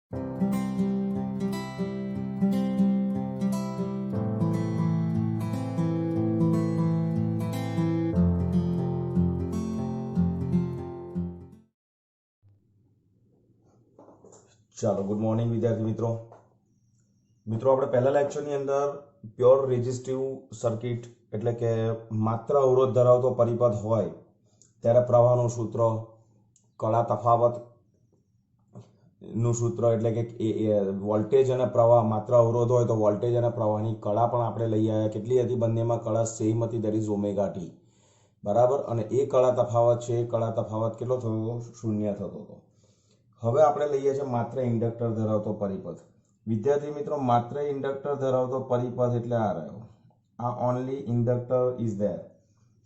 ચાલો good morning વિદ્યાર્થી મિત્રો આપણે પહેલા લેક્ચરની અંદર પ્યોર રેઝિસ્ટિવ સર્કિટ એટલે કે માત્ર અવરોધ ધરાવતો પરિપથ હોય ત્યારે પ્રવાહનું સૂત્ર, કળા તફાવત નું સૂત્ર એટલે કે વોલ્ટેજ અને પ્રવાહ, માત્ર અવરોધ હોય તો વોલ્ટેજ અને પ્રવાહની કળા પણ આપણે લઈ આવ્યા. કેટલી હતી? બંનેમાં કળા સેમ હતી, દેટ ઇઝ ઓમેગા ટી, બરાબર. અને એ કળા તફાવત છે, એ કળા તફાવત કેટલો થતો? શૂન્ય થતો હતો. હવે આપણે લઈએ છીએ માત્ર ઇન્ડક્ટર ધરાવતો પરિપથ. વિદ્યાર્થી મિત્રો, માત્ર ઇન્ડક્ટર ધરાવતો પરિપથ એટલે આ રહ્યો, આ ઓનલી ઇન્ડક્ટર ઇઝ ધેર.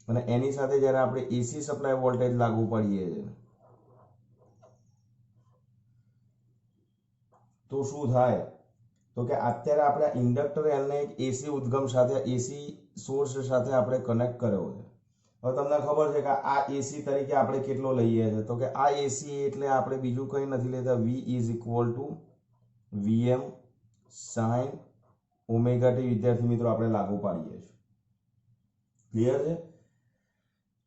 અને એની સાથે જ્યારે આપણે એસી સપ્લાય વોલ્ટેજ લાગુ પડીએ છીએ તો શું થાય? તો કે અત્યારે આપણે ઇન્ડક્ટર એલને એક એસી ઉદ્ગમ સાથે, એસી સોર્સ સાથે આપણે કનેક્ટ કર્યો છે. હવે તમને ખબર છે કે આ એસી તરીકે આપણે કેટલો લઈએ છીએ? તો કે આ એસી એટલે આપણે બીજું કંઈ નથી લેતા, V is equal to VM sine omega T. વિદ્યાર્થી મિત્રો, આપણે લાગુ પાડીએ છીએ. ક્લિયર છે?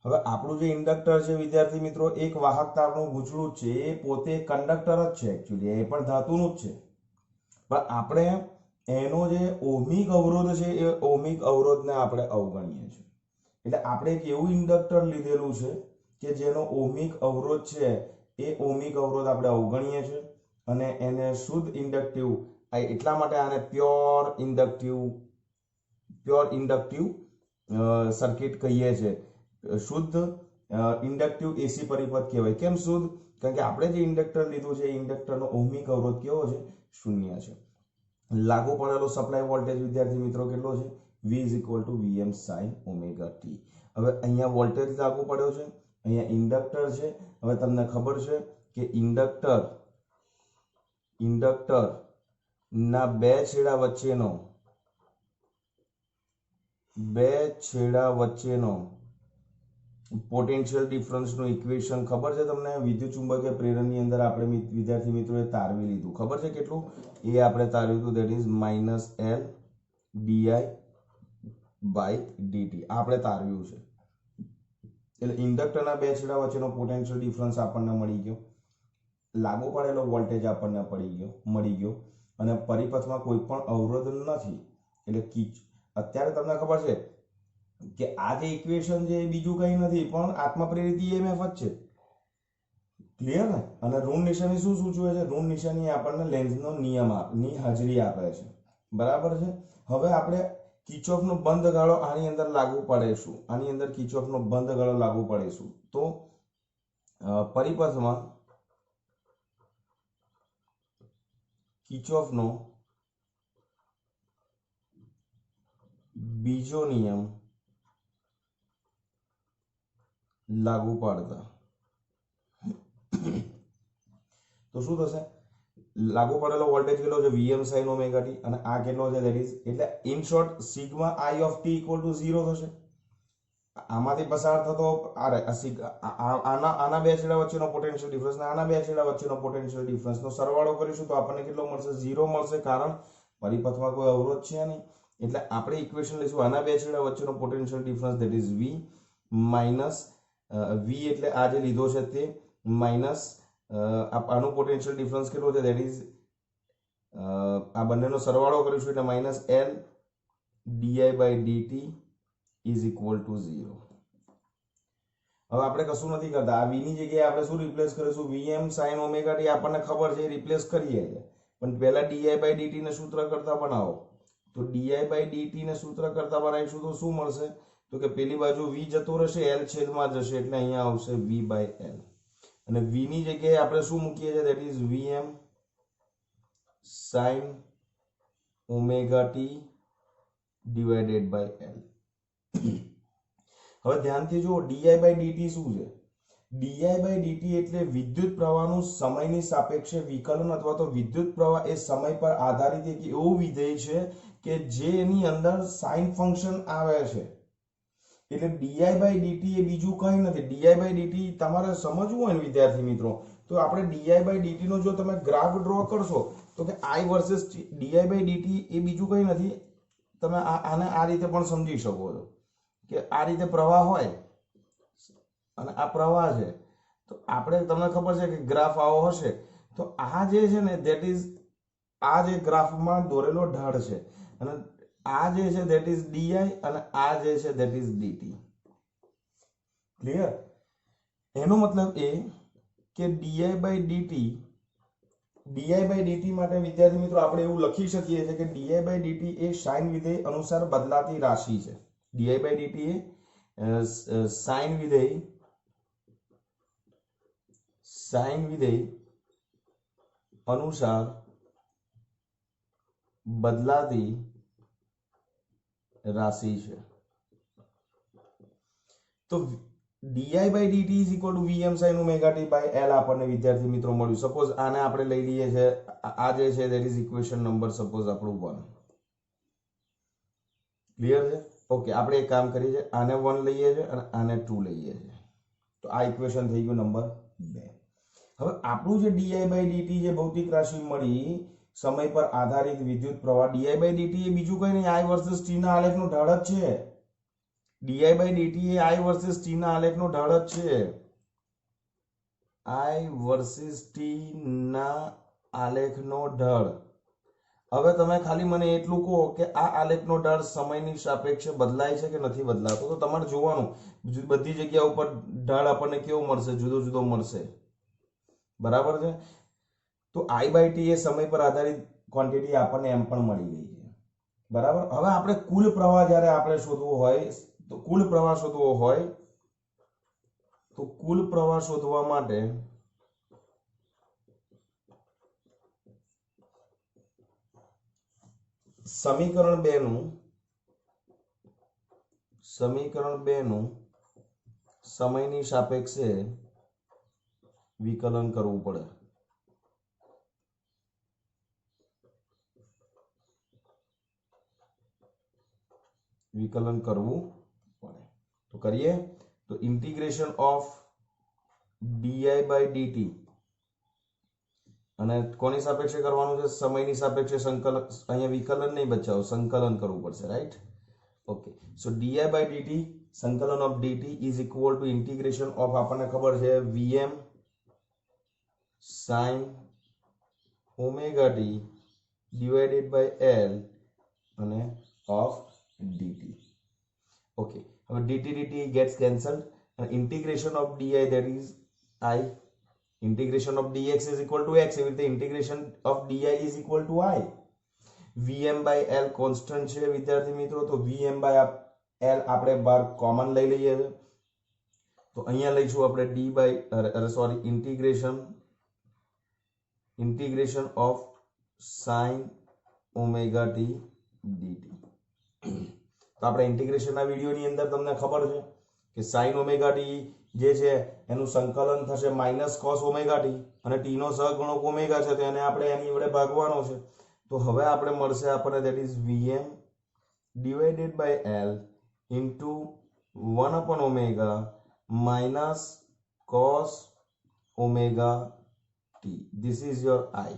હવે આપણું જે ઇન્ડક્ટર છે વિદ્યાર્થી મિત્રો, એક વાહકતાનું ગૂંચળું જ છે, એ પોતે કંડક્ટર જ છે. એકચ્યુઅલી એ પણ ધાતુનું જ છે, પણ આપણે એનો જે ઓહમિક અવરોધ છે એ ઓહમિક અવરોધને આપણે અવગણીએ છીએ. એટલે આપણે એક એવું ઇન્ડક્ટર લીધેલું છે કે જેનો ઓહમિક અવરોધ છે એ ઓહમિક અવરોધ આપણે અવગણીએ છીએ અને એને શુદ્ધ ઇન્ડક્ટિવ, એટલા માટે આને પ્યોર ઇન્ડક્ટિવ સર્કિટ કહીએ છીએ. શુદ્ધ ઇન્ડક્ટિવ એસી પરિપથ કહેવાય. કેમ શુદ્ધ? કારણ કે આપણે જે ઇન્ડક્ટર લીધું છે એ ઇન્ડક્ટરનો ઓહમિક અવરોધ કેવો છે? શૂન્ય છે. લાગુ પડેલો સપ્લાય વોલ્ટેજ વિદ્યાર્થી મિત્રો કેટલો છે? V is equal to VM sine omega T. હવે અહીંયા વોલ્ટેજ લાગુ પડ્યો છે, અહીંયા ઇન્ડક્ટર છે. હવે તમને ખબર છે કે ઇન્ડક્ટર ના બે છેડા વચ્ચેનો પોટેન્શિયલ ડિફરન્સનું ઇક્વેશન ખબર છે તમને? વિદ્યુત ચુંબકીય પ્રેરણની અંદર આપણે વિદ્યાર્થી મિત્રોએ તારવી લીધું. ખબર છે કેટલું? એ આપણે તારવ્યું હતું, that is minus L DI by DT. આપણે તારવ્યું છે. એટલે ઇન્ડક્ટરના બે છેડા વચ્ચેનો પોટેન્શિયલ ડિફરન્સ આપણને મળી ગયો, લાગુ પડેલો વોલ્ટેજ આપણને મળી ગયો અને પરિપથમાં કોઈ પણ અવરોધ નથી. એટલે અત્યારે તમને ખબર છે કે આ જે ઇક્વેશન છે એ બીજું કંઈ નથી પણ આત્મપ્રેરિત ઈએમએફ જ છે. ક્લિયર ને? અને ઋણ નિશાની શું સૂચવે છે? ઋણ નિશાની આપણને લેન્ઝનો નિયમની હાજરી આપે છે. બરાબર છે? હવે આપણે કિર્ચોફનો બંધ ગાળો આની અંદર લાગુ પાડીશું. કિર્ચોફનો બંધ ગાળો લાગુ પાડીશું તો પરિપથમાં કિર્ચોફનો બીજો નિયમ લાગુ પાડતા તો શું થશે? લાગુ પડેલો વોલ્ટેજ કેટલો છે? V m sine omega T. અને આ કેટલો છે? દેટ ઇઝ, એટલે in short sigma I of T equal to 0 થશે. આમાંથી પસાર થતો આના બે છેડા વચ્ચેનો પોટેન્શિયલ ડિફરન્સ અને આના બે છેડા વચ્ચેનો પોટેન્શિયલ ડિફરન્સનો સરવાળો કરીશું તો આપણને કેટલો મળશે? 0 મળશે. કારણ પરિપથમાં કોઈ અવરોધ છે નહીં. એટલે આપણે ઇક્વેશન લઈશું આના બે છેડા વચ્ચેનો potential difference, that is V minus V એટલે આ જે લીધો છે તે માઇનસ આનું પોટેન્શિયલ ડિફરન્સ કેટલો છે? દેટ ઇઝ આ બંનેનો સરવાળો કરીશું એટલે minus L DI by DT is equal to 0. હવે આપણે કશું નથી કરતા. આ વી ની જગ્યાએ આપણે શું રિપ્લેસ કરીશું? વીએમ સાઇન ઓમેગા ટી આપણને ખબર છે, રિપ્લેસ કરીએ છીએ. પણ પહેલા ડીઆઈ બાય ડીટી ને સૂત્ર કરતા બનાવો. તો ડીઆઈ બાય ડીટી ને સૂત્ર કરતા બનાવીશું તો શું મળશે? તો કે પેલી બાજુ વી જતો રહેશે, એલ છેદમાં જશે એટલે અહીંયા આવશે વી બાય એલ. અને વી ની જગ્યાએ આપણે શું મૂકીએ છીએ? That is VM sine omega T divided by L. હવે ધ્યાનથી જુઓ, ડીઆઈ બાય ડીટી શું છે? ડીઆઈ બાય ડીટી એટલે વિદ્યુત પ્રવાહનું સમયની સાપેક્ષે વિકલન અથવા તો વિદ્યુત પ્રવાહ એ સમય પર આધારિત એક એવું વિધેય છે કે જેની અંદર સાઇન ફંક્શન આવે છે. એટલે ડીઆઈ બાય ડીટી એ બીજું કંઈ નથી. ડીઆઈ બાય ડીટી તમારે સમજવું હોય ને વિદ્યાર્થી મિત્રો, તો આપણે ડીઆઈ બાય ડીટી નો જો તમે ગ્રાફ ડ્રો કરશો તો કે આઈ વર્સેસ ડીઆઈ બાય ડીટી એ બીજું કંઈ નથી. તમે આને આ રીતે પણ સમજી શકો છો કે આ રીતે પ્રવાહ હોય અને આ પ્રવાહ છે. તો આપણે તમને ખબર છે કે ગ્રાફ આવો હશે તો આ જે છે ને ધેટ ઇઝ આ જે ગ્રાફમાં દોરેલો ઢાળ છે અને આ જે છે ધેટ ઇઝ ડીઆઈ અને આ જે છે ધેટ ઇઝ ડીટી. ક્લિયર? એનો મતલબ એ કે ડીઆઈ બાય ડીટી માટે વિદ્યાર્થી મિત્રો આપણે એવું લખી શકીએ છીએ કે ડીઆઈ બાય ડીટી એ સાઇન વિધેય અનુસાર બદલાતી રાશિ છે. ડીઆઈ બાય ડીટી એ સાઇન વિધેય અનુસાર બદલાતી રાશિ છે. તો DI by DT is equal to VM sine omega T by L આપણને વિદ્યાર્થી મિત્રો મળ્યું. સપોઝ આને આપણે લઈ લઈએ છે, આ જે છે that is equation number suppose આપણું 1. ક્લિયર છે? ઓકે, આપણે એક કામ કરીએ છીએ, આને 1 લઈએ છીએ અને આને 2 લઈએ છીએ. તો આ ઇક્વેશન થઈ ગયું નંબર 2. હવે આપણું જે ડીઆઈ બાય ડીટી જે ભૌતિક રાશિ મળી સમય પર આધારિત વિદ્યુત પ્રવાહ, ડીઆઈ બાય ડીટી એ બીજું કઈ નહીં આઈ વર્સેસ ટી ના આલેખનો ઢાળ જ છે. ડીઆઈ બાય ડીટી એ આઈ વર્સેસ ટી ના આલેખનો ઢાળ જ છે. આઈ વર્સેસ ટી ના આલેખનો ઢાળ. હવે તમે ખાલી મને એટલું કહો કે આ આલેખનો ઢાળ સમયની સાપેક્ષે બદલાય છે કે નથી બદલાતો. તો તમારે જોવાનું બધી જગ્યા ઉપર ઢાળ આપણને કેવો મળશે, જુદો જુદો મળશે. બરાબર છે? તો આઈ બાય ટી એ સમય પર આધારિત ક્વોન્ટિટી આપણને એમ પણ મળી ગઈ છે. બરાબર? હવે આપણે કુલ પ્રવાહ જ્યારે આપણે શોધવો હોય તો કુલ પ્રવાહ શોધવા માટે સમીકરણ 2 નું સમયની સાપેક્ષે વિકલન કરવું પડે. તો કરીએ તો integration of DI by DT અને કોની સાપેક્ષે કરવાનું છે? સમયની સાપેક્ષે સંકલન. અહીંયા વિકલન નહીં બચાવો, સંકલન કરવું પડશે. Right? Okay, so d i by d t સંકલન of d t is equal to integration of, આપણને ખબર છે V m sine omega T divided by L અને ઓફ ડીટી. ઓકે, હવે d t gets cancelled and integration of di, that is I, integration of dx is equal to x, એવી રીતે integration of di is equal to I. vm by l constant છે વિદ્યાર્થી મિત્રો. તો vm by l આપણે બાર common લઈ લઈએ છે. તો અહીંયા લઈશું આપણે d by integration of sin omega t dt. તો આપણે ઇન્ટિગ્રેશનના વિડીયોની અંદર તમને ખબર છે કે sin ઓમેગા ટી જે છે એનું સંકલન થશે માઇનસ કોસ ઓમેગા ટી અને ટી નો સહગુણક ઓમેગા છે તો એને આપણે એની વડે ભાગવાનો છે. તો હવે આપણે મળશે આપણને that is vm divided by l into 1 upon omega minus cos omega T. This is your i.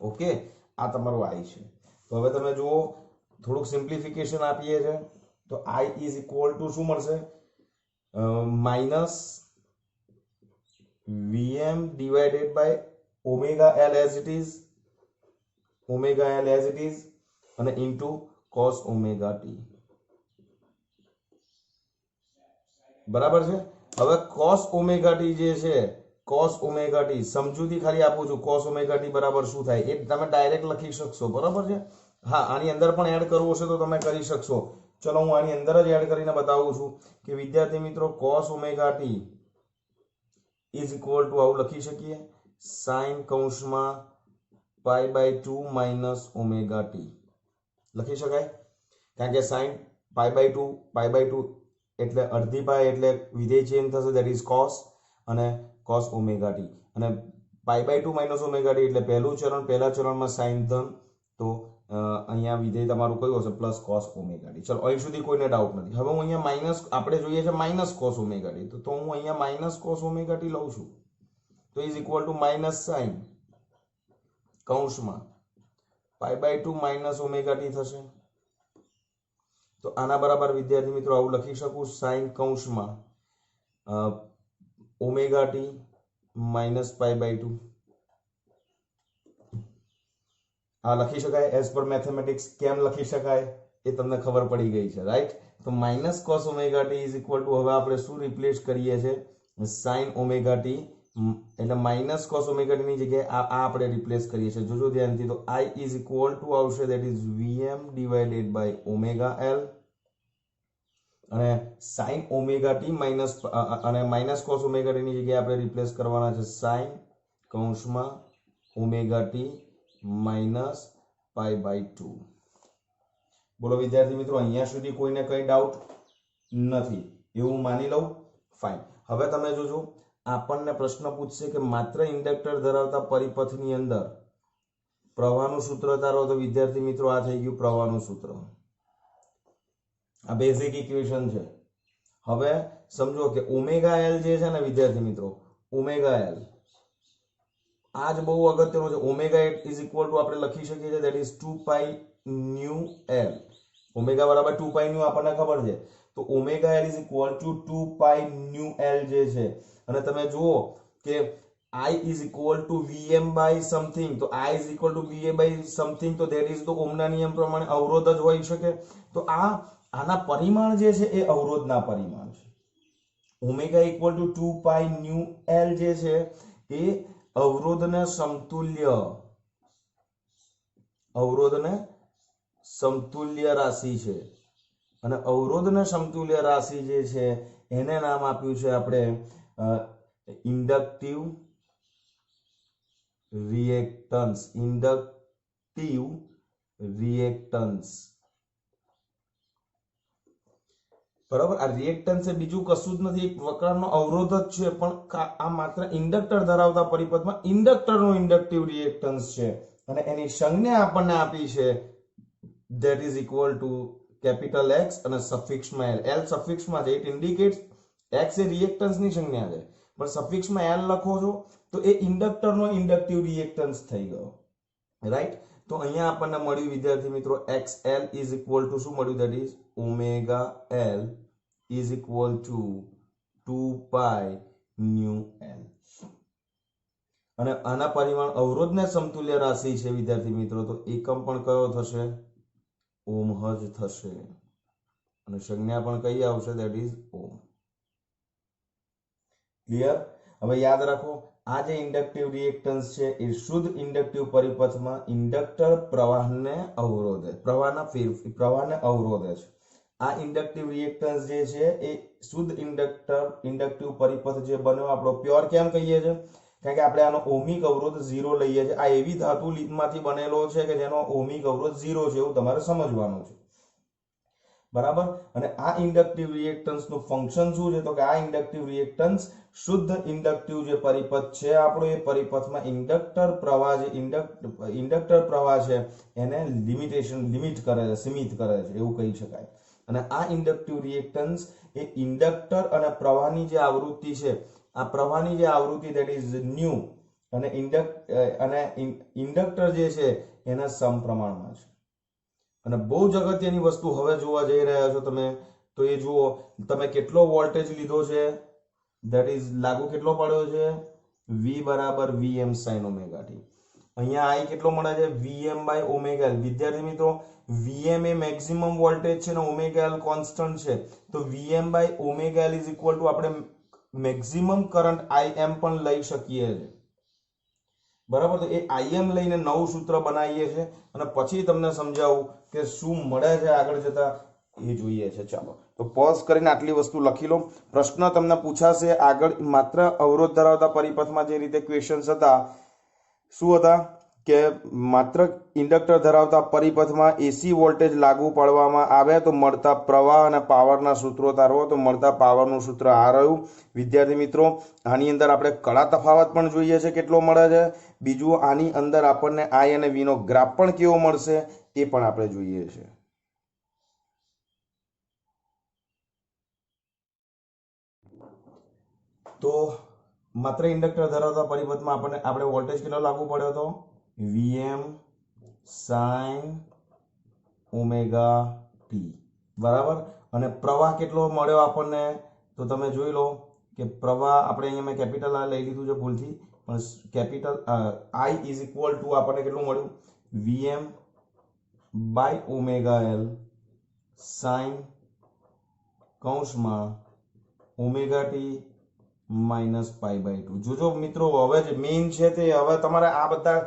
Okay, આ તમારું i છે. તો હવે તમે જુઓ થોડુંક સિમ્પ્લિફિકેશન આપીએ છે તો i ઇઝ ઇક્વલ ટુ શું મળશે? Minus vm divided by omega l as it is અને ઇન્ટુ કોસ ઓમેગા ટી. બરાબર છે? હવે કોસ ઓમેગા ટી જે છે, કોસ ઓમેગા ટી સમજૂતી ખાલી આપું છું, કોસ ઓમેગા ટી બરાબર શું થાય એ તમે ડાયરેક્ટ લખી શકશો. બરાબર છે? હા, આની અંદર પણ એડ કરવું હશે તો તમે કરી શકશો. ચલો હું આની અંદર જ એડ કરીને બતાવું છું કે વિદ્યાર્થી મિત્રો cos omega T is equal to આવું લખી શકીએ sin કૌંસમાં pi by 2 minus omega T લખી શકાય. કારણ કે sin પાઈ બાય 2 એટલે અડધી પાઈ એટલે વિધેય ચેન્જ થશે, ધેટ ઇઝ cos અને cos ઓમેગા ટી અને pi by 2 minus omega T એટલે પહેલું ચરણમાં sin ધન. તો અહીંયા વિધેય તમારું કયું હશે? Plus cos omega T. ચલો અહીં સુધી કોઈને ડાઉટ નથી. હવે હું અહીંયા માઇનસ, આપણે જોઈએ છે માઇનસ કોસ ઓમેગા ટી, તો હું અહીંયા માઇનસ કોસ ઓમેગા ટી લઉં છું. તો is equal two minus sign કૌંસમાં π/2 માઇનસ ઓમેગા ટી થશે. તો આના બરાબર વિદ્યાર્થી મિત્રો આવું લખી શકું, સાઇન કૌંસમાં ઓમેગા ટી માઇનસ π/2. આ લખી શકાય એઝ પર મેથેમેટિક્સ. કેમ લખી શકાય એ તમને ખબર પડી ગઈ છે, રાઈટ? તો minus cos omega T is equal two, હવે આપણે શું રિપ્લેસ કરીએ છીએ? સાઇન ઓમેગા ટી, એટલે માઇનસ કોસ ઓમેગા ટી ની જગ્યાએ આ આપણે રિપ્લેસ કરીએ છીએ. જોજો ધ્યાનથી. તો I ઇઝ ઇક્વલ ટુ આવશે that is Vm divided by omega L, અને સાઇન ઓમેગા ટી માઇનસ અને માઇનસ કોસ ઓમેગા ટી ની જગ્યાએ આપણે રિપ્લેસ કરવાના છે સાઇન કૌંસમાં ઓમેગા ટી માઇનસ π/2. બોલો વિદ્યાર્થી મિત્રો, અહીંયા સુધી કોઈને કઈ ડાઉટ નથી એવું માની લઉં? ફાઇન. હવે તમે જોજો, આપણને પ્રશ્ન પૂછશે કે માત્ર ઇન્ડક્ટર ધરાવતા પરિપથની અંદર પ્રવાહનું સૂત્ર તારો. તો વિદ્યાર્થી મિત્રો આ થઈ ગયું પ્રવાહનું સૂત્ર. આ બેઝિક ઇક્વેશન છે. હવે સમજો કે ઓમેગા એલ જે છે ને વિદ્યાર્થી મિત્રો, ઓમેગા એલ આ જ બહુ અગત્યનું છે. ઓમેગા ઇઝ ઇક્વલ ટુ આપણે લખી શકીએ છીએ that is 2π nu L. Omega બરાબર 2π ન્યુ આપણને ખબર છે. તો omega L is equal to 2π nu L જે છે, અને તમે જુઓ કે I is equal to Vm by something, તો I is equal to Va by something, તો that is તો ઓહમના નિયમ પ્રમાણે અવરોધ જ હોઈ શકે. તો આના પરિમાણ જે છે એ અવરોધના પરિમાણ છે. Omega equal to 2π nu L જે છે એ અવરોધને સમતુલ્ય રાશિ છે, અને અવરોધને સમતુલ્ય રાશિ જે છે એને નામ આપ્યું છે આપણે ઇન્ડક્ટિવ રિએક્ટન્સ. બરાબર? આ રિએક્ટન્સ એ બીજું કશું જ નથી, એક પ્રકારનો અવરોધ જ છે, પણ આ માત્ર ઇન્ડક્ટર ધરાવતા પરિપથમાં ઇન્ડક્ટરનો ઇન્ડક્ટિવ રિએક્ટન્સ છે, અને એની સંજ્ઞા આપણને આપી છે that is equal to capital X અને સફિક્સમાં L. L સફિક્સમાં છે, it indicates X A reactance ની સંજ્ઞા છે, પણ સફિક્સમાં L લખો છો તો એ ઇન્ડક્ટરનો ઇન્ડક્ટિવ રિએક્ટન્સ થઈ ગયો, રાઈટ? તો અહીંયા આપણને મળ્યું વિદ્યાર્થી મિત્રો XL ઇઝ ઇક્વલ ટુ શું મળ્યું? That is omega L is equal to 2π nu L. અને આના પરિમાણ અવરોધને સમતુલ્ય રાશિ છે વિદ્યાર્થી મિત્રો, તો એકમ પણ કયો થશે? ઓમ જ થશે, અને સંજ્ઞા પણ કઈ આવશે? That is Om. ક્લિયર? હવે યાદ રાખો, આ જે ઇન્ડક્ટિવ રિએક્ટન્સ છે એ શુદ્ધ ઇન્ડક્ટિવ પરિપથમાં ઇન્ડક્ટર પ્રવાહને અવરોધે છે. આ ઇન્ડક્ટિવ રિએક્ટન્સ જે છે એ શુદ્ધ ઇન્ડક્ટિવ પરિપથ જે બન્યો આપણો પ્યોર કેમ કહીએ છીએ? કારણ કે આપણે આનો ઓહમિક અવરોધ 0 લઈએ છીએ. આ એવી ધાતુમાંથી બનેલો છે કે જેનો ઓહમિક અવરોધ 0 છે, એવું તમારે સમજવાનું છે, બરાબર? અને આ ઇન્ડક્ટિવ રિએક્ટન્સ નું ફંક્શન શું છે? તો કે આ ઇન્ડક્ટિવ રિએક્ટન્સ શુદ્ધ ઇન્ડક્ટિવ જે પરિપથ છે આપણો, એ પરિપથમાં ઇન્ડક્ટર પ્રવાહ છે એને લિમિટ કરે છે, સીમિત કરે છે, એવું કહી શકાય. અને આ ઇન્ડક્ટિવ રિએક્ટન્સ એ ઇન્ડક્ટર અને પ્રવાહની જે આવૃત્તિ છે, આ પ્રવાહની જે આવૃત્તિ ધેટ ઇઝ ન્યુ, અને ઇન્ડક્ટર જે છે એના સમપ્રમાણમાં છે. અને બહુ જ અગત્યની વસ્તુ હવે જોવા જઈ રહ્યા છો તમે, તો એ જુઓ, તમે કેટલો વોલ્ટેજ લીધો છે, ધેટ ઇઝ લાગુ કેટલો પડ્યો છે? V બરાબર Vm sin ઓમેગા ટી. અહીંયા I કેટલો મળે છે? Vm by omega L. વિદ્યાર્થી મિત્રો, Vm એ મેક્સિમમ વોલ્ટેજ છે ને ઓમેગા L કોન્સ્ટન્ટ છે, તો Vm by omega L is equal to આપણે મેક્સિમમ કરંટ Im પણ લઈ શકીએ છીએ, બરાબર? તો એ Im લઈને નવું સૂત્ર બનાવીએ છીએ, અને પછી તમને સમજાવું કે શું મળે છે આગળ જતા એ જોઈએ છે. ચાલો તો પોઝ કરીને આટલી વસ્તુ લખી લો. પ્રશ્ન તમને પૂછાશે આગળ માત્ર અવરોધ ધરાવતા પરિપથમાં જે રીતે ક્વેશ્ચન્સ હતા, શું હતા કે માત્ર ઇન્ડક્ટર ધરાવતા પરિપથમાં એસી વોલ્ટેજ લાગુ પાડવામાં આવે તો મળતા પ્રવાહ અને પાવરના સૂત્રો તારવો. તો મળતા પાવરનું સૂત્ર આ રહ્યું વિદ્યાર્થી મિત્રો. આની અંદર આપણે કડા તફાવત પણ જોઈએ છે કેટલો મળે છે. બીજું આની અંદર આપણને I અને V નો ગ્રાફ પણ કેવો મળશે એ પણ આપણે જોઈએ છે. તો માત્ર ઇન્ડક્ટર ધરાવતા પરિપથમાં આપણે વોલ્ટેજ કેટલો લાગુ પડ્યો હતો? Vm sin ઓમેગા ટી, બરાબર. અને પ્રવાહ કેટલો મળ્યો આપણને? તો તમે જોઈ લો કે પ્રવાહ આપણે અહીંયા મેં કેપિટલ આ લઈ લીધું છે ભૂલથી, પણ capital I is equal to આપણને કેટલું મળ્યું? Vm by omega L sine કૌંસમાં omega T minus pi by 2. જોજો મિત્રો, હવે જે મેઇન છે તે હવે તમારે આ બધા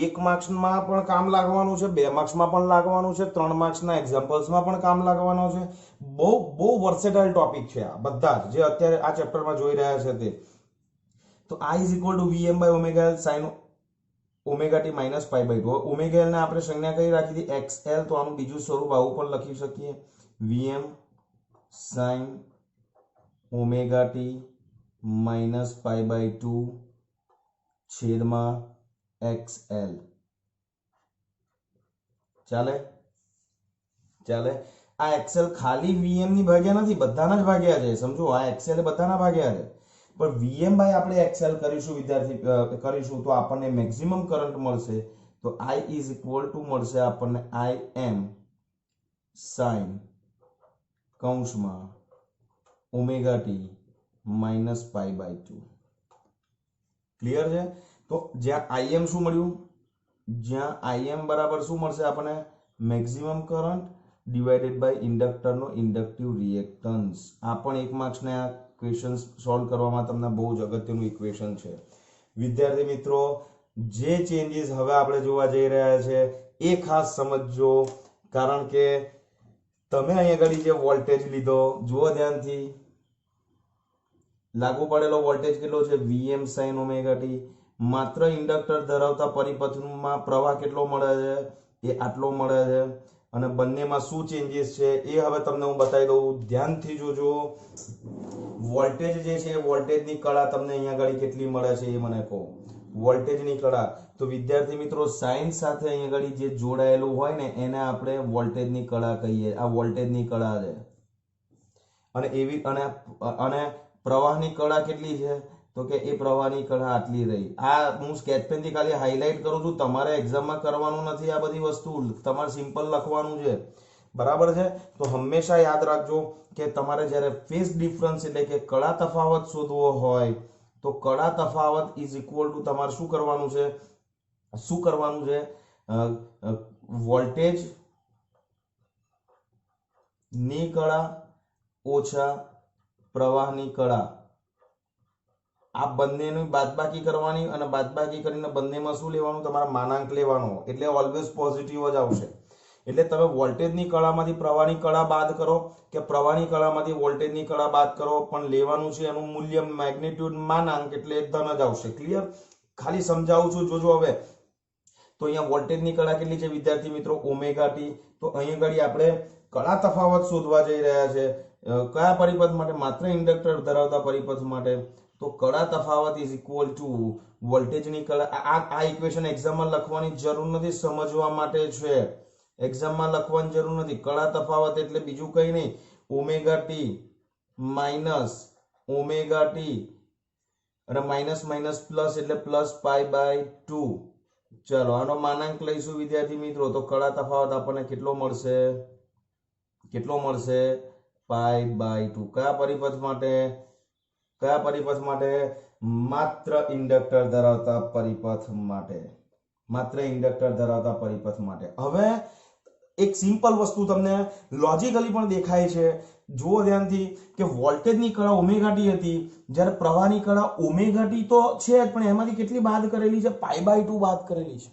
1 માર્ક્સમાં પણ કામ લાગવાનું છે, 2 માર્ક્સમાં પણ લાગવાનું છે, 3 માર્ક્સના એક્ઝામ્પલ્સમાં પણ કામ લાગવાનું છે. બહુ વર્સેટાઇલ ટોપિક છે આ બધા જે અત્યારે આ ચેપ્ટરમાં જોઈ રહ્યા છે તે. તો I is equal to Vm by omega L sine omega T minus pi by 2. Omega L ને આપણે સંજ્ઞા કઈ રાખી હતી? XL. તો આનું બીજું સ્વરૂપ આવું પણ લખી શકીએ, Vm sine omega T minus pi by 2 છેદમાં XL. ચાલે? આ XL ખાલી Vm ની ભાગ્યા નથી, બધાના જ ભાગ્યા છે. સમજો, આ XL બધાના ભાગ્યા છે, પણ Vm બાય આપણે XL કરીશું વિદ્યાર્થી કરીશું તો આપણને મેક્સિમમ કરંટ મળશે. તો I ઇઝ ઇક્વલ ટુ મળશે આપણને Im sin કૌંસમાં omega T minus pi by 2. Clear છે? તો જ્યાં Im શું મળ્યું? જ્યાં Im બરાબર શું મળશે આપણને? મેક્સિમમ કરંટ ડિવાઇડેડ બાય ઇન્ડક્ટરનો ઇન્ડક્ટિવ રિએક્ટન્સ. આ પણ 1 માર્ક્સના ક્વેશ્ચન્સ સોલ્વ કરવામાં તમને બહુ જ અગત્યનું ઇક્વેશન છે. વિદ્યાર્થી મિત્રો, જે ચેન્જીસ હવે આપણે જોવા જઈ રહ્યા છે એ ખાસ સમજજો, કારણ કે તમે અહીંયા આગળ જે વોલ્ટેજ લીધો, જુઓ ધ્યાનથી, લાગુ પડેલો વોલ્ટેજ કેટલો છે? Vm sin omega T. માત્ર ઇન્ડક્ટર ધરાવતા પરિપથમાં પ્રવાહ કેટલો મળે છે? એ આટલો મળે છે. અને બંનેમાં શું ચેન્જીસ છે એ હવે તમને હું બતાવી દઉં, ધ્યાનથી જોજો. વોલ્ટેજ જે છે વોલ્ટેજની કળા તમને અહીંયા આગળ કેટલી મળે છે એ મને કહો. વોલ્ટેજની કળા, તો વિદ્યાર્થી મિત્રો સાઇન સાથે અહીંયા આગળ જે જોડાયેલું હોય ને એને આપણે વોલ્ટેજની કળા કહીએ. આ વોલ્ટેજની કળા છે. અને એવી અને પ્રવાહની કળા કેટલી છે? તો કે એ પ્રવાહની કળા આટલી રહી. આ હું સ્કેચ પેનથી ખાલી હાઇલાઇટ કરું છું, તમારે એક્ઝામમાં કરવાનું નથી આ બધી વસ્તુ, તમારે સિમ્પલ લખવાનું છે, બરાબર છે? તો હંમેશા યાદ રાખજો કે તમારે જ્યારે ફેઝ ડિફરન્સ એટલે કે કળા તફાવત શોધવો હોય તો કળા તફાવત ઇઝ ઇક્વલ ટુ તમારે શું કરવાનું છે? વોલ્ટેજ ની કળા ઓછા પ્રવાહની કળા. આ બંનેની બાદબાકી કરવાની અને બાદબાકી કરીને બંનેમાં શું લેવાનું? તમારા માનાંક લેવાનો, એટલે ઓલવેઝ પોઝિટિવ જ આવશે. એટલે તમે વોલ્ટેજની કળામાંથી પ્રવાહની કળા બાદ કરો કે પ્રવાહની કળામાંથી વોલ્ટેજની કળા બાદ કરો, પણ લેવાનું છે એનું મૂલ્ય મેગ્નિટ્યુડ માનાંક, એટલે ધન જ આવશે. ક્લિયર? ખાલી સમજાવું છું, જોજો હવે. તો અહીંયા વોલ્ટેજની કળા કેટલી છે વિદ્યાર્થી મિત્રો? Omega T. તો અહીં આગળ આપણે કળા તફાવત શોધવા જઈ રહ્યા છે. કયા પરિપથ માટે? માત્ર ઇન્ડક્ટર ધરાવતા પરિપથ માટે. તો કળા તફાવત ઇઝ ઇક્વલ ટુ વોલ્ટેજની કળા. આ ઇક્વેશન એક્ઝામમાં લખવાની જરૂર નથી, સમજવા માટે છે. એક્ઝામમાં લખવાની જરૂર નથી. કળા તફાવત એટલે બીજું કંઈ નહીં, omega T minus omega T અને માઇનસ માઇનસ પ્લસ એટલે પ્લસ પાઈ બાય 2. ચલો આનો માનાંક લઈશું વિદ્યાર્થી મિત્રો. તો કળા તફાવત આપણને કેટલો મળશે? Pi by 2. કયા પરિપથ માટે? માત્ર ઇન્ડક્ટર ધરાવતા પરિપથ માટે. હવે એક સિમ્પલ વસ્તુ તમને લોજિકલી પણ દેખાય છે. જુઓ ધ્યાનથી કે વોલ્ટેજની કળા ઓમેગા ટી હતી, જ્યારે પ્રવાહની કળા ઓમેગા ટી તો છે જ, પણ એમાંથી કેટલી બાદ કરેલી છે? પાઈ બાય 2 બાદ કરેલી છે.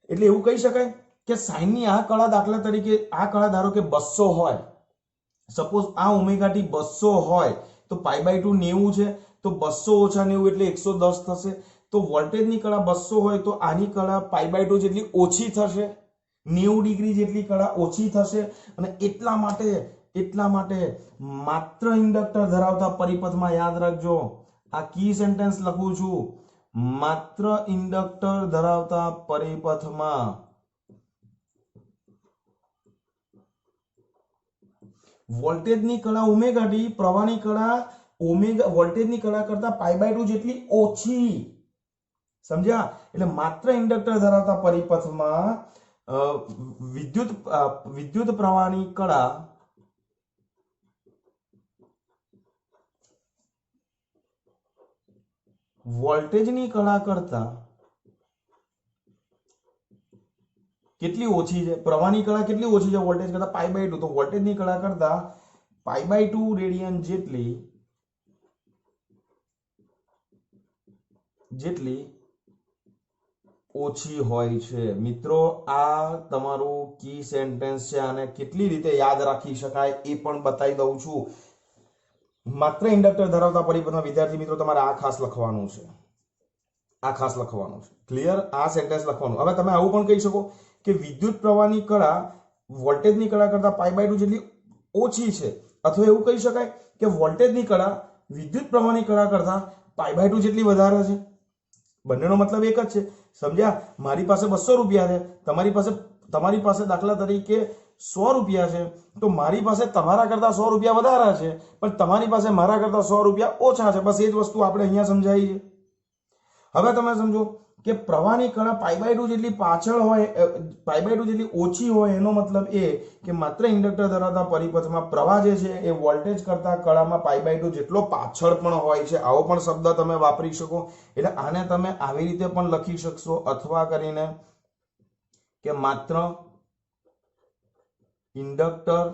એટલે એવું કહી શકાય કે સાઇનની આ કળા, દાખલા તરીકે આ કળા ધારો કે 200 હોય, સપોઝ આ ઓમેગા ટી 200 હોય તો પાઈ બાય 2 90 છે, તો 200 ઓછા 90 એટલે 110 થશે. તો વોલ્ટેજની કળા 200 હોય તો આની કળા પાઈ બાય 2 જેટલી ઓછી થશે, 90 ડિગ્રી જેટલી કળા ઓછી થશે. અને એટલા માટે માત્ર ઇન્ડક્ટર ધરાવતા પરિપથમાં યાદ રાખજો, આ કી સેન્ટેન્સ લખું છું, માત્ર ઇન્ડક્ટર ધરાવતા પરિપથમાં વોલ્ટેજની કળા ઓમેગા ટી, પ્રવાહની કળા ઓમેગા વોલ્ટેજની કળા કરતા π/2 જેટલી ઓછી, સમજ્યા? એટલે માત્ર ઇન્ડક્ટર ધરાવતા પરિપથમાં વિદ્યુત પ્રવાહની કળા વોલ્ટેજની કળા કરતા કેટલી ઓછી છે? પ્રવાહની કળા કેટલી ઓછી છે વોલ્ટેજ કરતા? π/2. તો વોલ્ટેજની કળા કરતા π/2 રેડિયન જેટલી ઓછી હોય છે. મિત્રો, આ તમારું કી સેન્ટેન્સ છે. આને કેટલી રીતે યાદ રાખી શકાય એ પણ બતાવી દઉં છું. માત્ર ઇન્ડક્ટર ધરાવતા પરિપથમાં વિદ્યાર્થી મિત્રો તમારે આ ખાસ લખવાનું છે. ક્લિયર? આ સેન્ટેન્સ લખવાનું. હવે તમે આવું પણ કહી શકો કે વિદ્યુત પ્રવાહની કળા વોલ્ટેજની કળા કરતા π/2 જેટલી ઓછી છે, અથવા એવું કહી શકાય કે વોલ્ટેજની કળા વિદ્યુત પ્રવાહની કળા કરતા π/2 જેટલી વધારે છે. બંનેનો મતલબ એક જ છે, સમજ્યા? મારી પાસે 200 રૂપિયા છે, તમારી પાસે દાખલા તરીકે 100 રૂપિયા છે, તો મારી પાસે તમારા કરતા 100 રૂપિયા વધારે છે, પણ તમારી પાસે મારા કરતા 100 રૂપિયા ઓછા છે. બસ એ જ વસ્તુ આપણે અહીંયા સમજાવી છે. હવે તમે સમજો કે પ્રવાહની કળા π/2 જેટલી પાછળ હોય, π/2 જેટલી ઓછી હોય, એનો મતલબ એ કે માત્ર ઇન્ડક્ટર ધરાવતા પરિપથમાં પ્રવાહ જે છે એ વોલ્ટેજ કરતા કળામાં π/2 જેટલો પાછળ પણ હોય છે. આવો પણ શબ્દ તમે વાપરી શકો. એટલે આને તમે આવી રીતે પણ લખી શકશો, અથવા કરીને કે માત્ર ઇન્ડક્ટર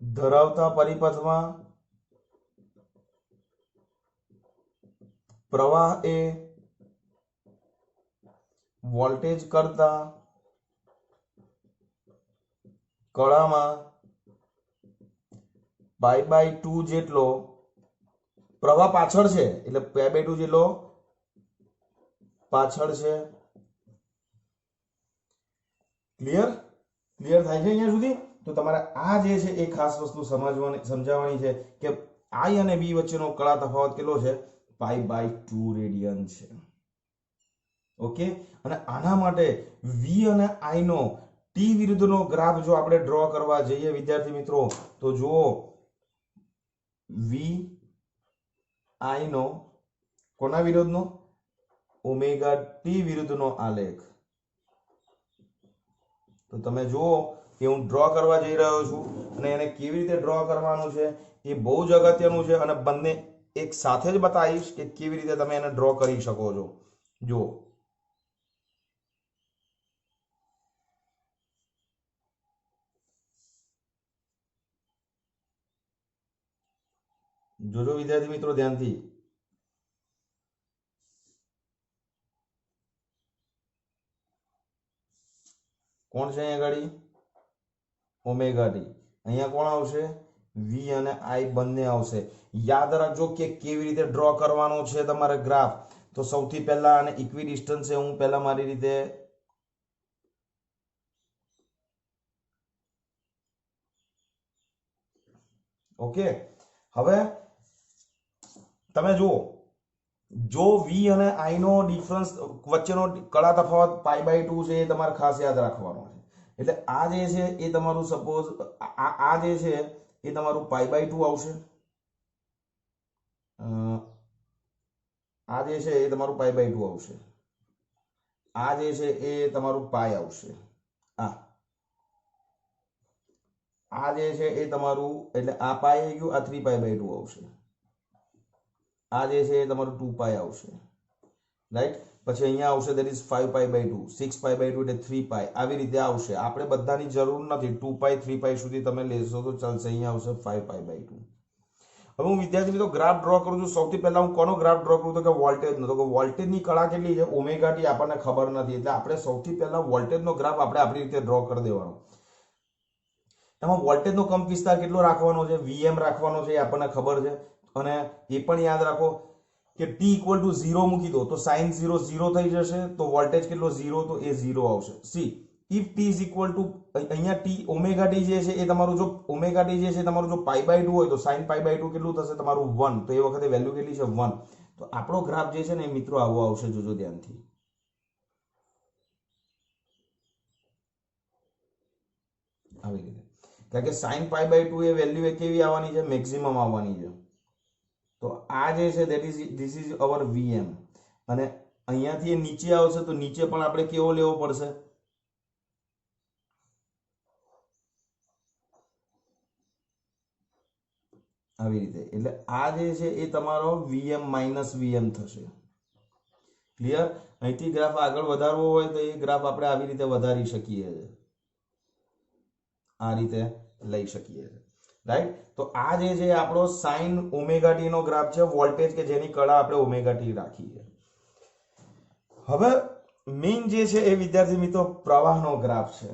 ધરાવતા પરિપથમાં પ્રવાહ એ વોલ્ટેજ કરતા કળામાં π/2 જેટલો પ્રવાહ પાછળ છે, એટલે π/2 જેટલો પાછળ છે. ક્લિયર થાય છે અહીંયા સુધી? તો તમારે આ જે છે એ ખાસ વસ્તુ સમજાવવાની છે કે I અને B વચ્ચેનો કળા તફાવત કેટલો છે? π/2 રેડિયન છે. ઓકે? અને આના માટે V અને I નો T વિરુદ્ધનો ગ્રાફ જો આપણે ડ્રો કરવા જઈએ વિદ્યાર્થી મિત્રો, તો જુઓ V I નો કોના વિરુદ્ધનો? ઓમેગા T વિરુદ્ધનો આલેખ. તો તમે જુઓ કે હું ડ્રો કરવા જઈ રહ્યો છું, અને એને કેવી રીતે ડ્રો કરવાનું છે એ બહુ જ અગત્યનું છે, અને બંને એક સાથે જ બતાવીશ કે કેવી રીતે તમે એને ડ્રો કરી શકો છો. જુઓ, જોજો વિદ્યાર્થી મિત્રો ધ્યાનથી. કોણ છે અહીંયા આગળ? Omega T. અહીંયા કોણ આવશે? V અને I બંને આવશે. યાદ રાખજો કે કેવી રીતે ડ્રો કરવાનો છે તમારે ગ્રાફ. તો સૌથી પહેલા આને ઇક્વિડિસ્ટન્સ છે, હું પહેલા મારી રીતે ઓકે. હવે તમે જુઓ, જો V અને I નો ડિફરન્સ વચ્ચેનો કળા તફાવત π/2 છે, એ તમારે ખાસ યાદ રાખવાનો છે. એટલે આ જે છે એ તમારું સપોઝ આ જે છે એ તમારું π/2 આવશે. આ જે છે એ તમારું π/2 આવશે. આ જે છે એ તમારું પાઈ આવશે. આ જે છે એ તમારું, એટલે આ પાઈ આવી ગયું, આ 3π/2 આવશે. આ જે છે એ તમારું 2π આવશે. રાઈટ? પછી અહીંયા આવશે દેટ ઇઝ 5π/2, 6π/2 એટલે 3π. આવી રીતે આવશે. આપણે બધાની જરૂર નથી, 2π 3π સુધી તમે લેશો તો ચાલશે. અહીંયા આવશે 5π/2. હવે હું વિદ્યાર્થી મિત્રો ગ્રાફ ડ્રો કરું છું. સૌથી પહેલા હું કોનો ગ્રાફ ડ્રો કરું? તો કે વોલ્ટેજનો. તો કે વોલ્ટેજની કળા કેટલી છે? ઓમેગા ટી આપણને ખબર નથી, એટલે આપણે સૌથી પહેલા વોલ્ટેજનો ગ્રાફ આપણે આપણી રીતે ડ્રો કરી દેવાનો. એમાં વોલ્ટેજનો કંપ વિસ્તાર કેટલો રાખવાનો છે? Vm રાખવાનો છે, એ આપણને ખબર છે. અને એ પણ યાદ રાખો કે t = 0 મૂકી દો તો sin 0 0 થઈ જશે, તો વોલ્ટેજ કેટલો? 0, તો એ 0 આવશે. C if t is equal to અહીંયા t ઓમેગા ટી જે છે એ તમારું, જો ઓમેગા ટી જે છે તમારું જો π/2 હોય તો sin π/2 કેટલું થશે તમારું? 1. તો એ વખતે વેલ્યુ કેટલી છે? 1. તો આપણો ગ્રાફ જે છે ને મિત્રો આવો આવશે. જોજો ધ્યાનથી. આવી રીતે, કારણ કે sin π/2 એ વેલ્યુ એ કેવી આવવાની છે? મેક્સિમમ આવવાની છે. આ જે છે ધીસ ઇઝ અવર વીએમ, અને અહીંયાથી એ નીચે આવશે તો નીચે પણ આપણે કેવો લેવો પડશે, આવી રીતે. એટલે આ જે છે એ તમારો વીએમ માઇનસ વીએમ થશે. ક્લિયર? અહીંથી ગ્રાફ આગળ વધારવો હોય તો એ ગ્રાફ આપણે આવી રીતે વધારી શકીએ છીએ, આ રીતે લઈ શકીએ છીએ, રાઈટ? તો આ જે છે આપણો સાઇન ઓમેગા ટી નો ગ્રાફ છે, વોલ્ટેજ કે જેની કળા આપણે ઓમેગા ટી રાખી છે. હવે મેઇન જે છે એ વિદ્યાર્થી મિત્રો પ્રવાહનો ગ્રાફ છે.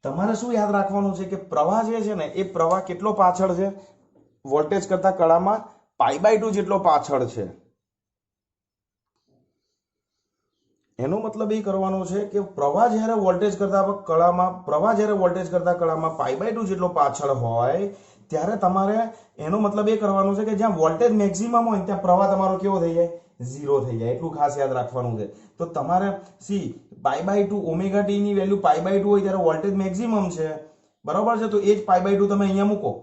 તમારે શું યાદ રાખવાનું છે કે પ્રવાહ જે છે ને એ પ્રવાહ કેટલો પાછળ છે, વોલ્ટેજ કરતા કળામાં π/2 જેટલો પાછળ છે. એનો મતલબ એ કરવાનો છે કે પ્રવાહ જ્યારે વોલ્ટેજ કરતા કળામાં π/2 જેટલો પાછળ હોય ત્યારે તમારે એનો મતલબ એ કરવાનો છે કે જ્યાં વોલ્ટેજ મેક્સિમમ હોય ત્યાં પ્રવાહ તમારો કેવો થઈ જાય, ઝીરો થઈ જાય. એટલું ખાસ યાદ રાખવાનું છે. તો તમારે સી π/2 ઓમેગા ટી ની વેલ્યુ π/2 હોય ત્યારે વોલ્ટેજ મેક્સિમમ છે, બરાબર છે? તો એ જ π/2 તમે અહીંયા મૂકો.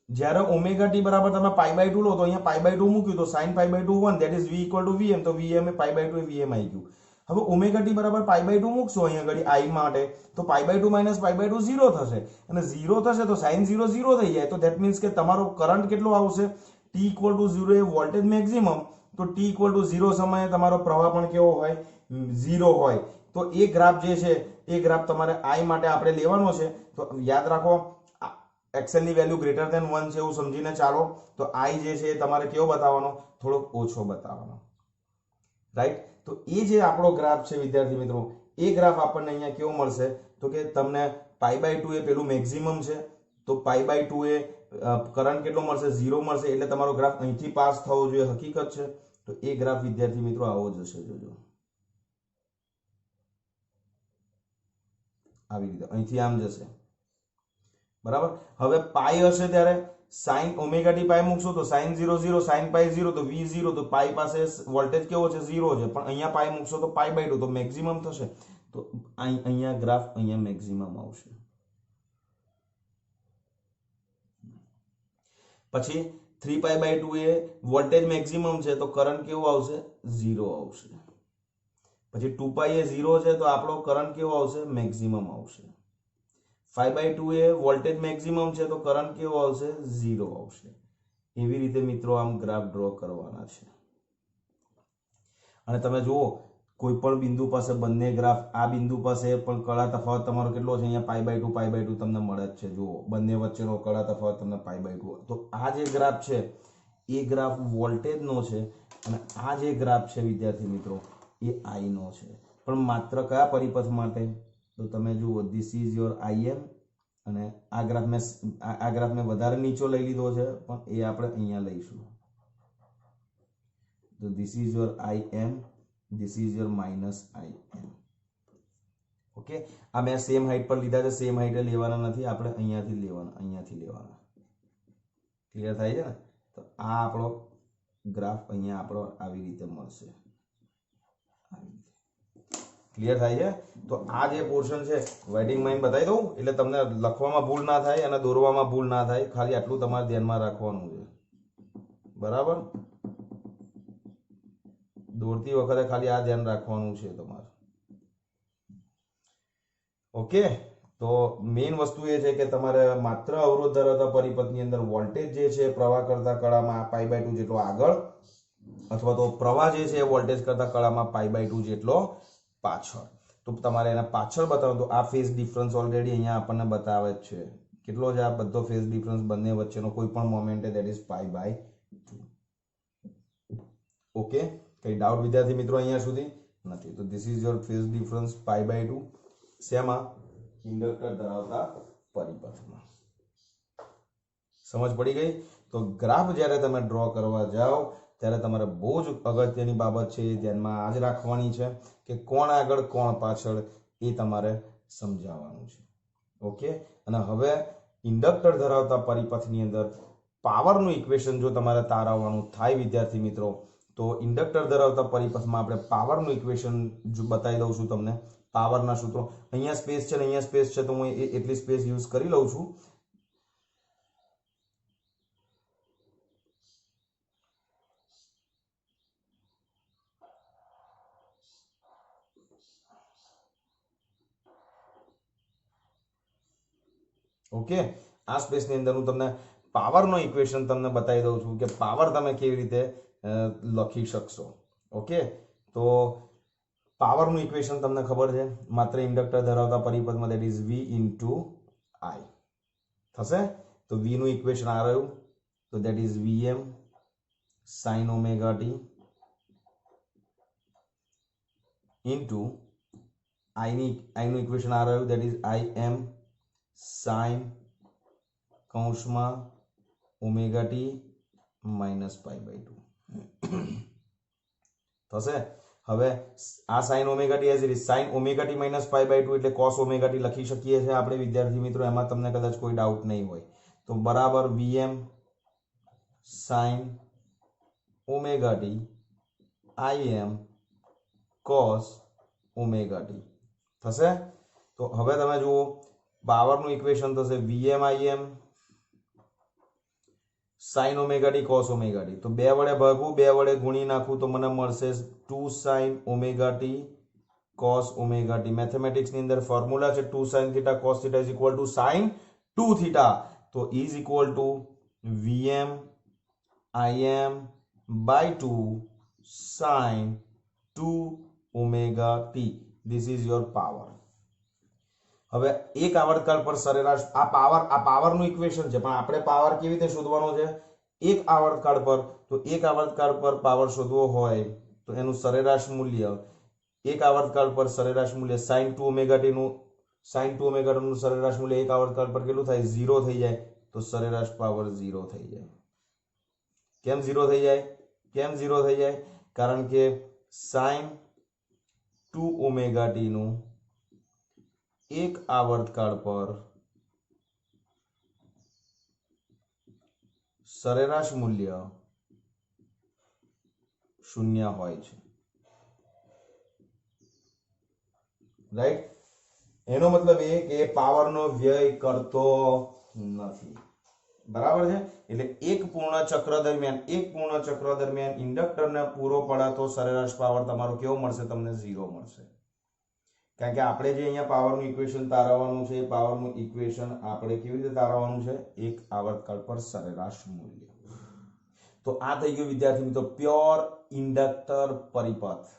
જ્યારે ઓમેગા ટી બરાબર તમે π/2 લો તો અહીંયા π/2 મૂક્યું તો sin π/2 1, that is v = vm. તો vm એ π/2 એ vm આવી ગયું. હવે ઓમેગા ટી બરાબર π/2 મૂકશો અહીંયા ઘડી i માટે તો π/2 માઇનસ π/2 0 થશે, અને 0 થશે તો sin 0 0 થઈ જાય. તો ધેટ મીન્સ કે તમારો કરંટ કેટલો આવશે, t = 0 એ વોલ્ટેજ મેક્સિમમ, તો t = 0 સમયે તમારો પ્રવાહ પણ કેવો હોય, 0 હોય. તો એ ગ્રાફ જે છે એ ગ્રાફ તમારે i માટે આપણે લેવાનો છે. તો યાદ રાખો એક્સએલ ની વેલ્યુ ગ્રેટર ધેન 1 છે એવું સમજીને ચાલો. તો i જે છે એ તમારે કેવો બતાવવાનો, થોડોક ઓછો બતાવવાનો, રાઈટ? તો એ જે આપણો ગ્રાફ છે વિદ્યાર્થી મિત્રો, એ ગ્રાફ આપણને અહીંયા કેવો મળશે તો કે તમને π/2 એ પેલું મેક્સિમમ છે, તો π/2 એ કરંટ કેટલો મળશે, 0 મળશે. એટલે તમારો ગ્રાફ અહીંથી પાસ થવો જોઈએ, હકીકત છે. તો એ ગ્રાફ વિદ્યાર્થી મિત્રો આવો જશે, જોજો આવી રીતે અહીંથી આમ જશે, બરાબર? હવે પાઈ હશે ત્યારે sin ઓમેગા ટી પાઈ મૂકશો તો sin 0 0, sin પાઈ 0 તો v 0. તો પાઈ પાસે વોલ્ટેજ કેવો છે, 0 છે, પણ અહીંયા પાઈ મૂકશો તો π/2 તો મેક્સિમમ થશે. તો અહીંયા ગ્રાફ અહીંયા મેક્સિમમ આવશે. પછી 3π/2 એ વોલ્ટેજ મેક્સિમમ છે તો કરંટ કેવો આવશે, 0 આવશે. પછી 2π એ 0 છે તો આપણો કરંટ કેવો આવશે, મેક્સિમમ આવશે. 5/2 એ વોલ્ટેજ મેક્સિમમ છે તો કરંટ કેવો આવશે, 0 આવશે. એવી રીતે મિત્રો આમ ગ્રાફ ડ્રો કરવાના છે. અને તમે જુઓ કોઈ પણ બિંદુ પાસે બંને ગ્રાફ, આ બિંદુ પાસે પણ કળા તફાવત તમારો કેટલો છે, અહીંયા π/2 તમને મળે જ છે. જુઓ બંને વચ્ચેનો કળા તફાવત તમને π/2. તો આ જે ગ્રાફ છે એ ગ્રાફ વોલ્ટેજનો છે, અને આ જે ગ્રાફ છે વિદ્યાર્થી મિત્રો એ i નો છે. પણ માત્ર કયા પરિપથ માટે, તો તમે જુઓ ધીસ ઇઝ યોર im, અને આ ગ્રાફ મેં વધારે નીચો લઈ લીધો છે, પણ એ આપણે અહીંયા લઈશું. તો this is your im, this is your minus im. Okay, આ મેં સેમ હાઈટ પર લીધા છે, સેમ હાઈટે લેવાના નથી, આપણે અહીંયાથી લેવાના. ક્લિયર થાય છે ને? તો આ આપણો ગ્રાફ અહીંયા આપણો આવી રીતે મળશે. ક્લિયર થાય છે? તો આ જે પોર્શન છે વેઇટિંગ માઇન બતાવી દઉં એટલે તમને લખવામાં ભૂલ ના થાય અને દોરવામાં ભૂલ ના થાય. ખાલી આટલું તમારે ધ્યાનમાં રાખવાનું છે, બરાબર? દોરતી વખતે ખાલી આ ધ્યાન રાખવાનું છે તમારે. ઓકે, તો મેઇન વસ્તુ એ છે કે તમારે માત્ર અવરોધ ધરાવતા પરિપથની અંદર વોલ્ટેજ જે છે પ્રવાહ કરતા કળામાં π/2 જેટલો આગળ, અથવા તો પ્રવાહ જે છે વોલ્ટેજ કરતા કળામાં π/2 જેટલો પાછળ. તો તમારે એના પાછળ બતાવો તો આ ફેઝ ડિફરન્સ ઓલરેડી અહીંયા આપણને બતાવે જ છે. કેટલો છે આ બધો ફેઝ ડિફરન્સ બંને વચ્ચેનો કોઈ પણ મોમેન્ટ ધેટ ઇઝ π/2. ઓકે, કઈ ડાઉટ વિદ્યાર્થી મિત્રો અહીંયા સુધી નથી? તો this is your phase difference π/2. શેમાં? ઇન્ડક્ટર ધરાવતા પરિપથમાં. સમજ પડી ગઈ? તો ગ્રાફ જ્યારે તમે ડ્રો કરવા જાઓ ત્યારે તમારે બહુ જ અગત્યની બાબત છે એ ધ્યાનમાં આ જ રાખવાની છે કે કોણ આગળ કોણ પાછળ એ તમારે સમજાવવાનું છે. ઓકે, અને હવે ઇન્ડક્ટર ધરાવતા પરિપથની અંદર પાવરનું ઇક્વેશન જો તમારે તારવવાનું થાય વિદ્યાર્થી મિત્રો, તો ઇન્ડક્ટર ધરાવતા પરિપથમાં આપણે પાવરનું ઇક્વેશન જો બતાવી દઉં છું તમને. પાવરના સૂત્રો અહીંયા સ્પેસ છે ને અહીંયા સ્પેસ છે, તો હું એટલી સ્પેસ યુઝ કરી લઉં છું. ઓકે, આ સ્પેસની અંદર હું તમને પાવરનો ઇક્વેશન તમને બતાવી દઉં છું કે પાવર તમે કેવી રીતે લખી શકશો. ઓકે, તો પાવરનું ઇક્વેશન તમને ખબર છે, માત્ર ઇન્ડક્ટર ધરાવતા પરિપથમાં that is V into I થશે. તો V નું ઇક્વેશન આ રહ્યું, તો that is Vm sin omega t into I નું ઇક્વેશન આ રહ્યું, દેટ ઇઝ Im sin કૌંસમાં ઓમેગા ટી માઇનસ π/2 થશે. હવે આ sin omega t as it is sin omega T minus π/2 એટલે cos ઓમેગા ટી લખી શકીએ છીએ આપણે વિદ્યાર્થી મિત્રો, એમાં તમને કદાચ કોઈ ડાઉટ નહીં હોય. તો બરાબર Vm sin omega T Im cos omega T થશે. તો હવે તમે જુઓ પાવરનું ઇક્વેશન થશે Vm Im sin omega t cos omega T. તો 2 વડે ભાગવું, 2 વડે ગુણી નાખું તો મને મળશે 2 sin omega t cos omega t. મેથેમેટિક્સની અંદર ફોર્મ્યુલા છે 2 sin θ cos θ is equal to sin 2 θ. તો is equal to Vm Im by 2 sin 2 omega T. This is your power. હવે એક આવર્તકાળ પર સરેરાશ આ પાવરનું ઇક્વેશન છે, પણ આપણે પાવર કેવી રીતે શોધવાનો છે? એક આવર્તકાળ પર, તો એક આવર્તકાળ પર પાવર શોધવો હોય તો એનું સરેરાશ મૂલ્ય, એક આવર્તકાળ પર સરેરાશ મૂલ્ય sin 2 ઓમેગા ટી નું સરેરાશ મૂલ્ય એક આવર્તકાળ પર કેટલું થાય? 0 થઈ જાય. તો સરેરાશ પાવર 0 થઈ જાય. કેમ 0 થઈ જાય? કેમ 0 થઈ જાય? કારણ કે sin 2 ઓમેગા ટી નું એક આવર્તકાળ પર સરેરાશ મૂલ્ય 0 હોય છે. રાઈટ? એનો મતલબ એ કે પાવરનો વ્યય કરતો નથી. બરાબર છે? એટલે એક પૂર્ણ ચક્ર દરમિયાન ઇન્ડક્ટરને પૂરો પડાતો સરેરાશ પાવર તમારો કેવો મળશે? તમને 0 મળશે. કારણ કે આપણે જે અહીંયા પાવરનું ઇક્વેશન તારવવાનું છે, એ પાવરનું ઇક્વેશન આપણે કેવી રીતે તારવવાનું છે? એક આવર્તકાળ પર સરેરાશ મૂલ્ય. તો આ થઈ ગયું વિદ્યાર્થી મિત્રો પ્યોર ઇન્ડક્ટર પરિપથ.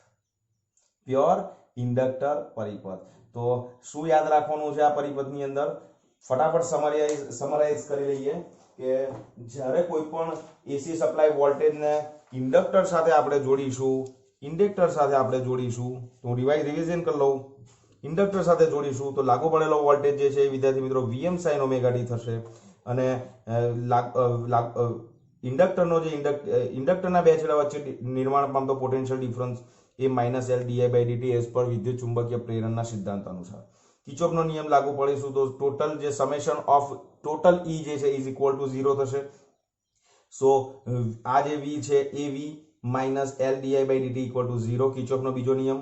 પ્યોર ઇન્ડક્ટર પરિપથ. તો શું યાદ રાખવાનું છે આ પરિપથની અંદર? ફટાફટ સમરાઇઝ કરી લઈએ કે જ્યારે કોઈ પણ એસી સપ્લાય વોલ્ટેજને ઇન્ડક્ટર સાથે આપણે જોડીશું, તો હું રિવિઝન કરી લઉં. ઇન્ડક્ટર સાથે જોડીશું તો લાગુ પડેલો વોલ્ટેજ જે છે એ વિદ્યાર્થી મિત્રો Vm sin ઓમેગા ટી થશે. અને ઇન્ડક્ટરના બે છેડા વચ્ચે નિર્માણ પામતો પોટેન્શિયલ ડિફરન્સ એ -L di/dt એઝ પર વિદ્યુત ચુંબકીય પ્રેરણના સિદ્ધાંત અનુસાર કિર્ચોફનો નિયમ લાગુ પડીશું તો ટોટલ જે સમેશન ઓફ ટોટલ E જે છે ઇઝ ઇક્વલ ટુ 0 થશે. સો આ જે V છે એ V -L di/dt equal to 0. કિર્ચોફનો બીજો નિયમ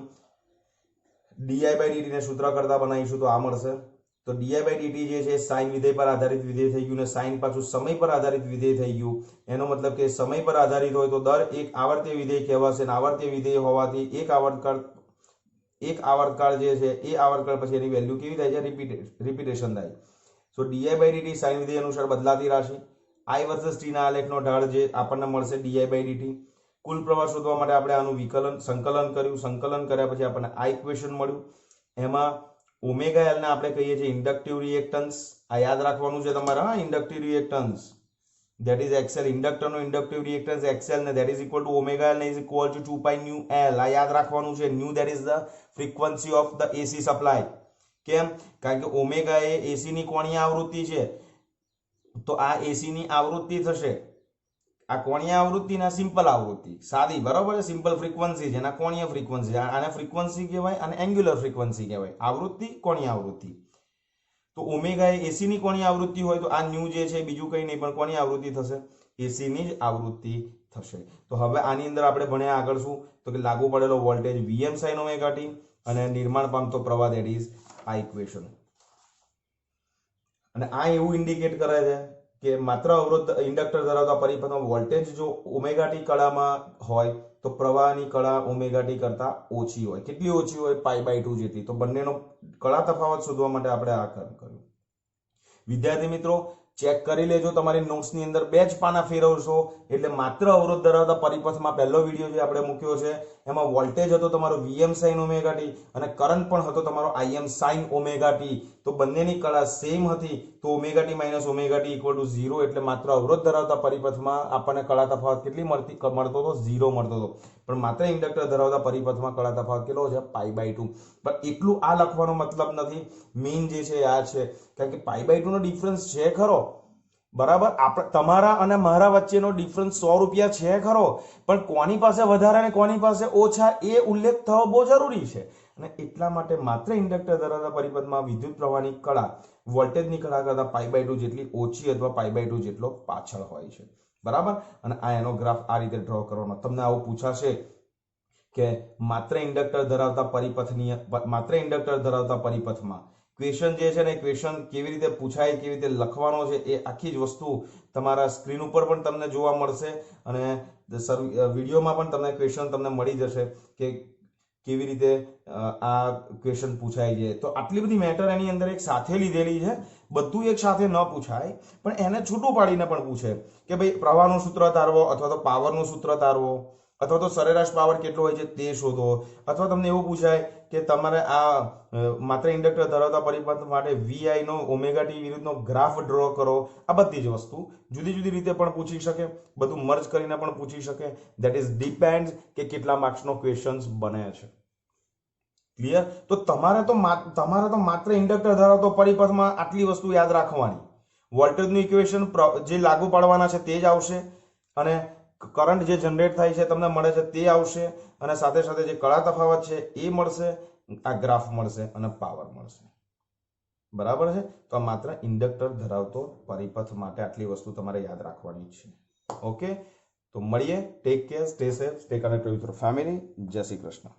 di/dt ને સૂત્ર કરતા બનાવીશું તો આ મળશે. તો di/dt જે છે સાઇન વિધેય પર આધારિત વિધેય થઈ ગયું, ને સાઇન પાછું સમય પર આધારિત વિધેય થઈ ગયું. એનો મતલબ કે સમય પર આધારિત હોય તો દર એક આવર્તીય વિધેય કહેવાશે, અને આવર્તીય વિધેય હોવાથી એક આવર્તકાળ જે છે એ આવર્તકાળ પછી એની વેલ્યુ કેવી થાય છે? રિપીટેશન થાય. સો di/dt સાઇન વિધેય અનુસાર બદલાતી રાશિ. I વર્સસ t ના આલેખનો ઢાળ જે આપણને મળશે di/dt. કુલ પ્રવાહ શોધવા માટે આપણે આનું સંકલન કર્યું. સંકલન કર્યા પછી આપણને આ ઇક્વેશન મળ્યું. એમાં ઓમેગા એલ ને આપણે કહીએ છીએ ઇન્ડક્ટિવ રિએક્ટન્સ. આ યાદ રાખવાનું છે તમારે. હા, inductive reactance that is XL. ઇન્ડક્ટરનો ઇન્ડક્ટિવ રિએક્ટન્સ XL ને that is equal to omega L is equal to 2 pi nu L. આ યાદ રાખવાનું છે. nu that is the frequency of the AC supply. કેમ? કારણ કે ઓમેગા એ AC ની કોણીય આવૃત્તિ છે, તો આ AC ની આવૃત્તિ થશે. આ કોણીય આવૃત્તિ ના સિમ્પલ આવૃત્તિ સાદી, બરાબર છે? સિમ્પલ ફ્રીક્વન્સી છે, એના કોણીય ફ્રીક્વન્સી. આને ફ્રીક્વન્સી કહેવાય અને એંગ્યુલર ફ્રીક્વન્સી કહેવાય. આવૃત્તિ, કોણીય આવૃત્તિ. તો ઓમેગા એ AC ની કોણીય આવૃત્તિ હોય તો આ ન્યુ જે છે બીજું કંઈ નહીં પણ કોણીય આવૃત્તિ થશે, AC ની જ આવૃત્તિ થશે. તો હવે આની અંદર આપણે ભણ્યા આગળ શું? તો કે લાગુ પડેલો voltage Vm sin omega T અને નિર્માણ પામતો પ્રવાહ દેટ ઇઝ આ ઇક્વેશન. અને આ એવું ઇન્ડિકેટ કરે છે કે માત્ર અવરોધ ઇન્ડક્ટર ધરાવતા પરિપથમાં વોલ્ટેજ જો ઓમેગા ટી કળામાં હોય તો પ્રવાહની કળા ઓમેગા ટી કરતા ઓછી હોય. કેટલી ઓછી હોય? π/2 જેટલી. તો બંનેનો કળા તફાવત શોધવા માટે આપણે આ કર્યું. વિદ્યાર્થી મિત્રો ચેક કરી લેજો તમારી નોટ્સની અંદર 2 જ પાના ફેરવશો એટલે માત્ર અવરોધ ધરાવતા પરિપથમાં પહેલો વિડીયો જે આપણે મૂક્યો છે એમાં વોલ્ટેજ હતો તમારો Vm sin ઓમેગા ટી અને કરંટ પણ હતો તમારો Im sin ઓમેગા ટી. તો બંનેની કળા સેમ હતી તો omega T minus omega T equal to 0 એટલે માત્ર અવરોધ ધરાવતા પરિપથમાં આપણને કળા તફાવત કેટલી મળતો હતો 0 મળતો હતો. પણ માત્ર ઇન્ડક્ટર ધરાવતા પરિપથમાં કળા તફાવત કેટલો છે π/2. પણ એટલું આ લખવાનો મતલબ નથી, મેઇન જે છે આ છે કારણ કે π/2 નો ડિફરન્સ છે ખરો બરાબર. તમારા અને મારા વચ્ચેનો ડિફરન્સ 100 રૂપિયા છે ખરો, પણ કોની પાસે વધારે અને કોની પાસે ઓછા એ ઉલ્લેખ થવો બહુ જરૂરી છે. અને એટલા માટે માત્ર ઇન્ડક્ટર ધરાવતા પરિપથમાં વિદ્યુત પ્રવાહની કળા વોલ્ટેજની કળા કરતા π/2 જેટલી ઓછી અથવા π/2 જેટલો પાછળ હોય છે બરાબર. અને આ એનો ગ્રાફ આ રીતે ડ્રો કરવાનો. તમને આવું પૂછાશે કે માત્ર ઇન્ડક્ટર ધરાવતા પરિપથમાં ક્વેશ્ચન જે છે ને ક્વેશ્ચન કેવી રીતે પૂછાય, કેવી રીતે લખવાનો છે એ આખી જ વસ્તુ તમારા સ્ક્રીન ઉપર પણ તમને જોવા મળશે અને વિડીયોમાં પણ તમને ક્વેશ્ચન તમને મળી જશે કે કેવી રીતે આ ક્વેશ્ચન પૂછાય છે. તો આટલી બધી મેટર એની અંદર એક સાથે લીધેલી છે, બધું એક સાથે ન પૂછાય પણ એને છૂટું પાડીને પણ પૂછે કે ભાઈ પ્રવાહનું સૂત્ર તારવો અથવા તો પાવરનું સૂત્ર તારવો અથવા તો સરેરાશ પાવર કેટલો હોય છે તે શોધો, અથવા તમને એવું પૂછાય કે તમારે આ માત્ર ઇન્ડક્ટર ધરાવતા પરિપથ માટે VI નો ઓમેગા ટી વિરુદ્ધનો ગ્રાફ ડ્રો કરો. આ બધી જ વસ્તુ જુદી જુદી રીતે પણ પૂછી શકે, બધું મર્જ કરીને પણ પૂછી શકે. ધેટ ઇઝ ડિપેન્ડ્સ કે કેટલા માર્ક્સનો ક્વેશ્ચન્સ બને છે. ક્લિયર? તો તમારે તો માત્ર ઇન્ડક્ટર ધરાવતો પરિપથમાં આટલી વસ્તુ યાદ રાખવાની. વોલ્ટેજનું ઇક્વેશન જે લાગુ પાડવાના છે તે જ આવશે અને કરંટ જે જનરેટ થાય છે તમને મળે છે તે આવશે અને સાથે સાથે જે કળા તફાવત છે એ મળશે, આ ગ્રાફ મળશે અને પાવર મળશે. બરાબર છે? તો આ માત્ર ઇન્ડક્ટર ધરાવતો પરિપથ માટે આટલી વસ્તુ તમારે યાદ રાખવાની છે. ઓકે, તો મળીએ. Take care, stay safe, stay connected with your family. જય શ્રી કૃષ્ણ.